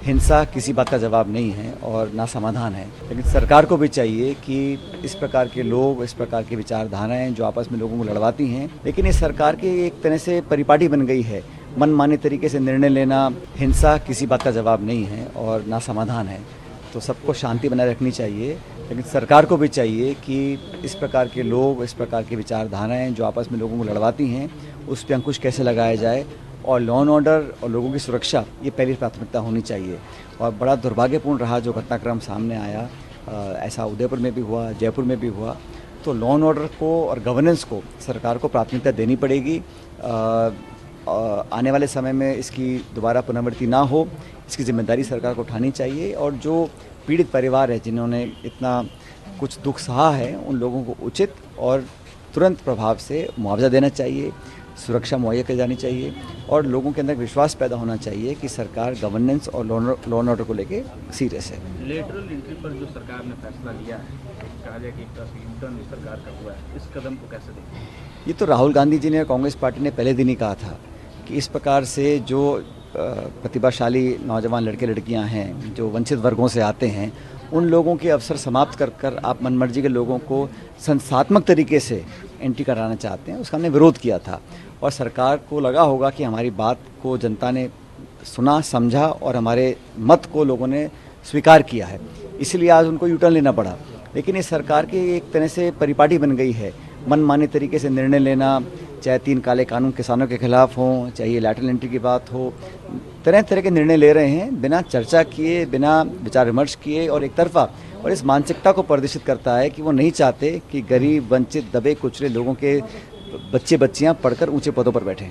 हिंसा किसी बात का जवाब नहीं है और ना समाधान है। लेकिन सरकार को भी चाहिए कि इस प्रकार के लोग, इस प्रकार की विचारधाराएं जो आपस में लोगों को लड़वाती हैं, लेकिन इस सरकार की एक तरह से परिपाटी बन गई है। मनमाने तरीके से निर्णय लेना, हिंसा किसी बात का जवाब नहीं है और ना समाधान है। तो सबको शांति बनाए रखनी चाहिए, लेकिन सरकार को भी चाहिए कि इस प्रकार के लोग, इस प्रकार की विचारधाराएं जो आपस में लोगों को लड़वाती हैं, उस पर अंकुश कैसे लगाया जाए और लॉ एंड ऑर्डर और लोगों की सुरक्षा ये पहली प्राथमिकता होनी चाहिए। और बड़ा दुर्भाग्यपूर्ण रहा जो घटनाक्रम सामने आया, ऐसा उदयपुर में भी हुआ, जयपुर में भी हुआ। तो लॉ एंड ऑर्डर को और गवर्नेंस को सरकार को प्राथमिकता देनी पड़ेगी। आने वाले समय में इसकी दोबारा पुनरावृत्ति ना हो, इसकी जिम्मेदारी सरकार को उठानी चाहिए। और जो पीड़ित परिवार है जिन्होंने इतना कुछ दुख सहा है, उन लोगों को उचित और तुरंत प्रभाव से मुआवजा देना चाहिए, सुरक्षा मुहैया की जानी चाहिए और लोगों के अंदर विश्वास पैदा होना चाहिए कि सरकार गवर्नेंस और लॉ एंड ऑर्डर को लेके सीरियस है। लेटरल एंट्री पर जो सरकार ने फैसला लिया है, कहा जाए कि एक तरह से यूटर्न सरकार का हुआ है, इस कदम को कैसे देखें? ये तो राहुल गांधी जी ने, कांग्रेस पार्टी ने पहले दिन ही कहा था कि इस प्रकार से जो प्रतिभाशाली नौजवान लड़के लड़कियां हैं जो वंचित वर्गों से आते हैं, उन लोगों के अवसर समाप्त कर आप मनमर्जी के लोगों को संस्थात्मक तरीके से एंट्री कराना चाहते हैं, उसका हमने विरोध किया था। और सरकार को लगा होगा कि हमारी बात को जनता ने सुना, समझा और हमारे मत को लोगों ने स्वीकार किया है, इसलिए आज उनको यूटर्न लेना पड़ा। लेकिन इस सरकार की एक तरह से परिपाटी बन गई है, मनमाने तरीके से निर्णय लेना, चाहे 3 काले कानून किसानों के खिलाफ हों, चाहे ये लैटरल एंट्री की बात हो, तरह तरह के निर्णय ले रहे हैं बिना चर्चा किए, बिना विचार विमर्श किए और एक तरफा। और इस मानसिकता को प्रदर्शित करता है कि वो नहीं चाहते कि गरीब, वंचित, दबे कुचले लोगों के बच्चे बच्चियां पढ़कर ऊंचे पदों पर बैठें।